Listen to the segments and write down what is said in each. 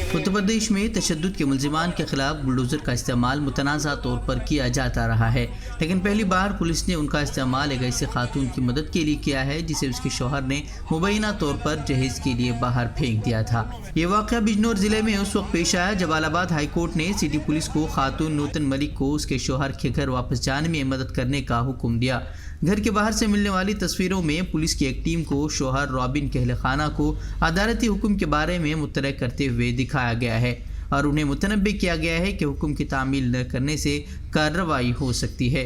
उत्तर प्रदेश में तशद्दुद के मुल्जिमान के खिलाफ बुलडोज़र का इस्तेमाल मुतनाज़ा तौर पर किया जाता रहा है, लेकिन पहली बार पुलिस ने उनका इस्तेमाल एक ऐसे खातून की मदद के लिए किया है जिसे उसके शौहर ने मुबैना तौर पर जहेज़ के लिए बाहर फेंक दिया था। ये वाक़या बिजनौर ज़िले में उस वक्त पेश आया जब इलाहाबाद हाई कोर्ट ने सिटी पुलिस को खातून नूतन मलिक को उसके शौहर के घर वापस जाने में मदद करने का हुक्म दिया। घर के बाहर से मिलने वाली तस्वीरों में पुलिस की एक टीम को शौहर रॉबिन कहले खाना को अदालती हुक्म के बारे में मुत्तला करते हुए दिखाया गया है और उन्हें मुतनब्बे किया गया है कि हुक्म की तामील न करने से कार्रवाई हो सकती है।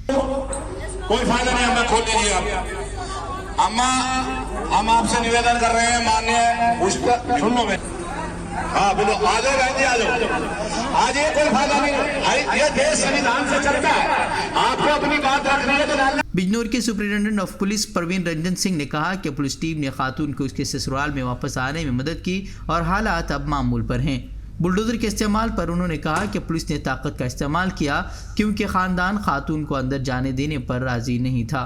कोई फायदा नहीं, हमें खोल लीजिए आप। अम्मा, हम आपसे निवेदन कर रहे हैं माननीय उसका सुन लो। हाँ बोलो, आ जाओ बहन जी, आ जाओ। आज ये कोई फायदा नहीं, ये देश संविधान से चलता है, आपको अपनी बात रखनी है तो। बिजनौर के superintendent of police Parveen Ranjan Singh ने कहा कि पुलिस टीम ने खातून को उसके ससुराल में वापस आने में मदद की और हालात अब मामूल पर हैं। बुलडोज़र के इस्तेमाल पर उन्होंने कहा कि पुलिस ने ताकत का इस्तेमाल किया क्योंकि ख़ानदान खातून को अंदर जाने देने पर राज़ी नहीं था।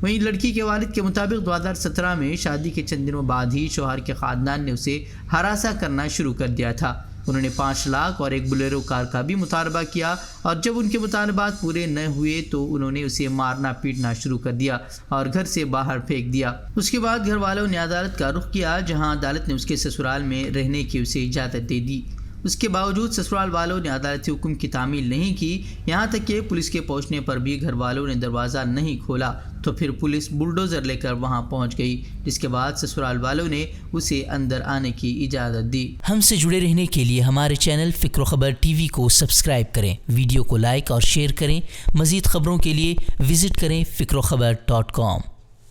वहीं लड़की के वालिद के मुताबिक 2017 में शादी के चंद दिनों बाद ही शौहर के ख़ानदान ने उसे हरासा करना शुरू कर दिया था। उन्होंने 5 लाख और एक बुलेरो कार का भी मुतालबा किया और जब उनके मुतालबात पूरे न हुए तो उन्होंने उसे मारना पीटना शुरू कर दिया और घर से बाहर फेंक दिया। उसके बाद घर वालों ने अदालत का रुख किया, जहां अदालत ने उसके ससुराल में रहने की उसे इजाज़त दे दी। उसके बावजूद ससुराल वालों ने अदालती हुक्म की तामील नहीं की। यहाँ तक कि पुलिस के पहुँचने पर भी घर वालों ने दरवाज़ा नहीं खोला तो फिर पुलिस बुलडोज़र लेकर वहाँ पहुँच गई, जिसके बाद ससुराल वालों ने उसे अंदर आने की इजाज़त दी। हमसे जुड़े रहने के लिए हमारे चैनल फ़िक्र ख़बर टीवी को सब्सक्राइब करें, वीडियो को लाइक और शेयर करें। मज़ीद ख़बरों के लिए विज़िट करें फ़िक्रखबर.com।